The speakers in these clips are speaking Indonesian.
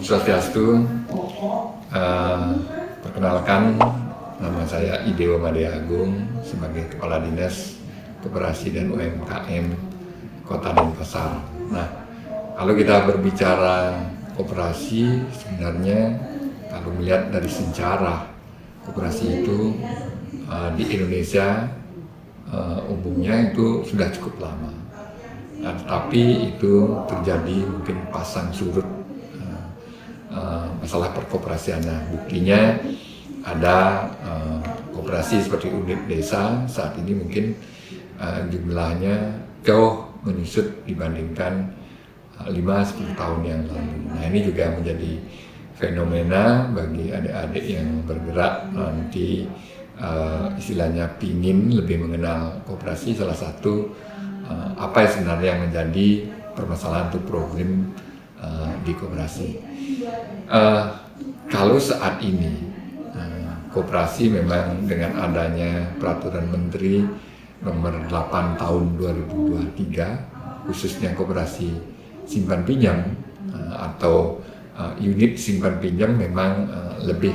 Swastiastu. Perkenalkan, nama saya Ideo Madea Agung sebagai Kepala Dinas Koperasi dan UMKM Kota Denpasar. Nah, kalau kita berbicara koperasi, sebenarnya kalau melihat dari sejarah koperasi itu di Indonesia umumnya itu sudah cukup lama. Tapi itu terjadi mungkin pasang surut masalah perkoperasiannya. Buktinya ada koperasi seperti unit desa saat ini mungkin jumlahnya jauh menyusut dibandingkan 5-10 tahun yang lalu. Nah, ini juga menjadi fenomena bagi adik-adik yang bergerak nanti istilahnya pingin lebih mengenal koperasi. Salah satu apa yang sebenarnya menjadi permasalahan atau problem di koperasi. Kalau saat ini koperasi memang dengan adanya peraturan Menteri nomor 8 tahun 2023 khususnya koperasi simpan pinjam atau unit simpan pinjam memang lebih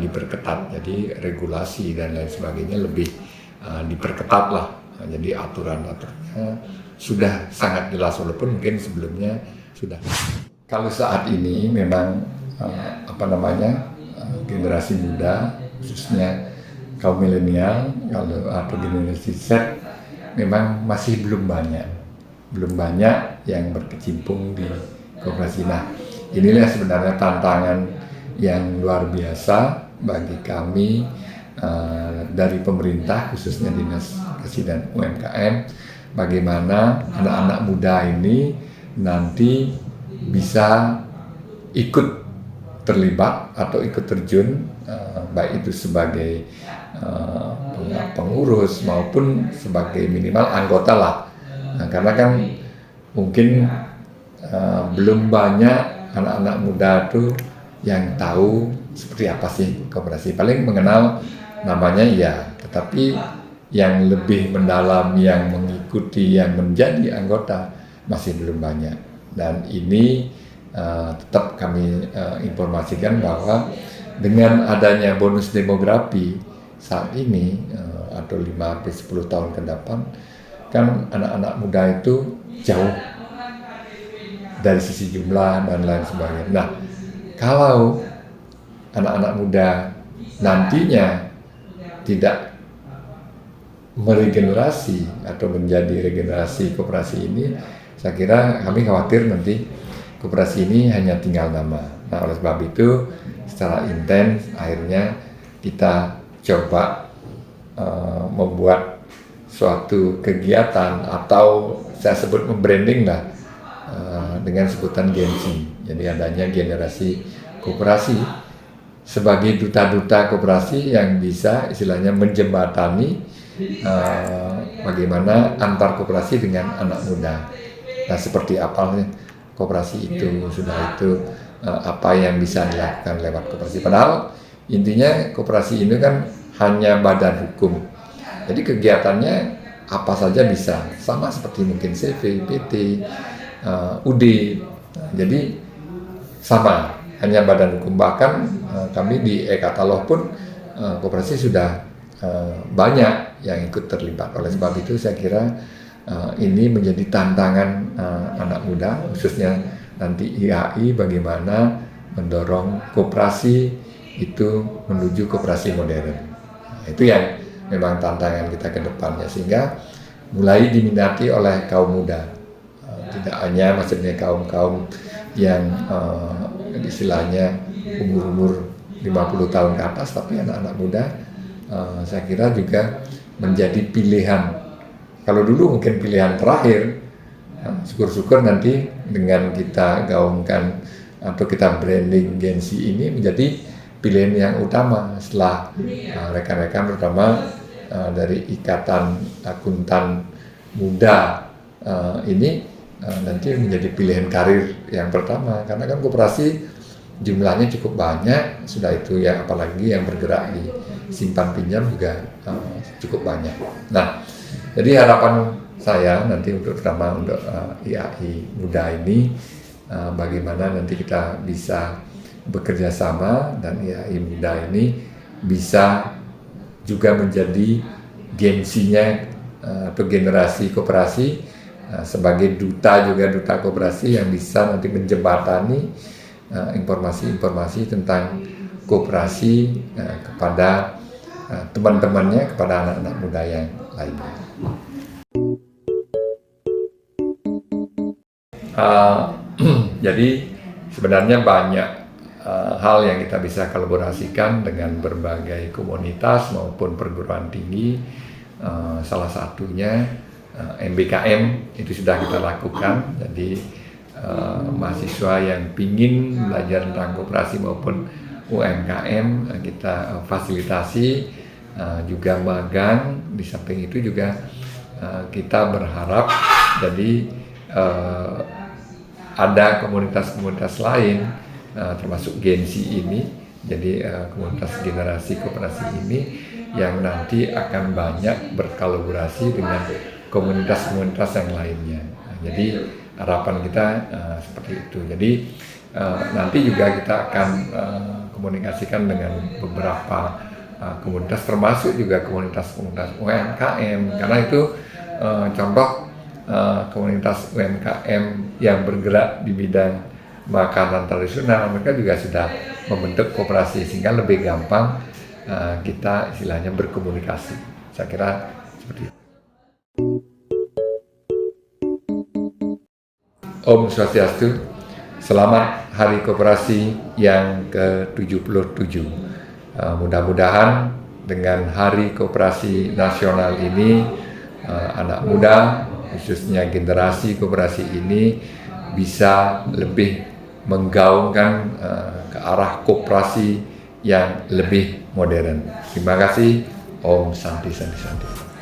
diperketat. Jadi regulasi dan lain sebagainya lebih diperketat lah. Jadi aturan-aturannya sudah sangat jelas walaupun mungkin sebelumnya sudah. Kalau saat ini memang generasi muda khususnya kaum milenial atau generasi Z memang masih belum banyak yang berkecimpung di koperasi. Nah, inilah sebenarnya tantangan yang luar biasa bagi kami dari pemerintah khususnya Dinas Koperasi dan UMKM, bagaimana anak-anak muda ini nanti bisa ikut terlibat atau ikut terjun baik itu sebagai pengurus maupun sebagai minimal anggota lah. Nah, karena kan mungkin belum banyak anak-anak muda itu yang tahu seperti apa sih koperasi. Paling mengenal namanya ya, tetapi yang lebih mendalam, yang mengikuti, yang menjadi anggota masih belum banyak. Dan ini tetap kami informasikan bahwa dengan adanya bonus demografi saat ini atau 5-10 tahun ke depan, kan anak-anak muda itu jauh dari sisi jumlah dan lain sebagainya. Nah, kalau anak-anak muda nantinya tidak meregenerasi atau menjadi regenerasi koperasi ini, saya kira kami khawatir nanti koperasi ini hanya tinggal nama. Nah, oleh sebab itu secara intens akhirnya kita coba membuat suatu kegiatan atau saya sebut membranding lah dengan sebutan Gen Z. Jadi adanya generasi koperasi sebagai duta-duta koperasi yang bisa istilahnya menjembatani bagaimana antar koperasi dengan anak muda. Nah, seperti apa koperasi itu, sudah itu apa yang bisa dilakukan lewat koperasi. Padahal intinya koperasi ini kan hanya badan hukum. Jadi kegiatannya apa saja bisa, sama seperti mungkin CV, PT, UD. Jadi sama, hanya badan hukum. Bahkan kami di e-katalog pun koperasi sudah banyak yang ikut terlibat. Oleh sebab itu saya kira ini menjadi tantangan anak muda, khususnya nanti IAI, bagaimana mendorong koperasi itu menuju koperasi modern. Nah, itu yang memang tantangan kita ke depannya, sehingga mulai diminati oleh kaum muda. Tidak hanya maksudnya kaum-kaum yang istilahnya umur-umur 50 tahun ke atas, tapi anak-anak muda saya kira juga menjadi pilihan. Kalau dulu mungkin pilihan terakhir, syukur-syukur nanti dengan kita gaungkan atau kita branding Gen Z ini menjadi pilihan yang utama setelah rekan-rekan terutama dari Ikatan Akuntan Muda ini nanti menjadi pilihan karir yang pertama, karena kan koperasi jumlahnya cukup banyak, sudah itu ya apalagi yang bergerak di simpan pinjam juga cukup banyak. Nah, jadi harapan saya nanti terutama untuk IAI muda ini bagaimana nanti kita bisa bekerja sama dan ya IMUDA ini bisa juga menjadi gensinya atau generasi koperasi sebagai duta koperasi yang bisa nanti menjembatani informasi-informasi tentang koperasi kepada teman-temannya, kepada anak-anak muda yang lainnya. Jadi sebenarnya banyak hal yang kita bisa kolaborasikan dengan berbagai komunitas maupun perguruan tinggi. Salah satunya MBKM itu sudah kita lakukan. Jadi mahasiswa yang ingin belajar tentang koperasi maupun UMKM kita fasilitasi, juga magang. Di samping itu juga kita berharap jadi ada komunitas-komunitas lain termasuk Gensi ini, jadi komunitas generasi koperasi ini yang nanti akan banyak berkolaborasi dengan komunitas-komunitas yang lainnya. Jadi harapan kita seperti itu. Jadi nanti juga kita akan komunikasikan dengan beberapa komunitas, termasuk juga komunitas-komunitas UMKM, karena itu contoh komunitas UMKM yang bergerak di bidang makanan tradisional, mereka juga sudah membentuk koperasi sehingga lebih gampang kita istilahnya berkomunikasi. Saya kira seperti itu. Om Swastiastu, selamat Hari Koperasi yang ke-77. Mudah-mudahan dengan Hari Koperasi Nasional ini anak muda, khususnya generasi koperasi ini bisa lebih menggaungkan ke arah koperasi yang lebih modern. Terima kasih. Om Santi Santi Santi.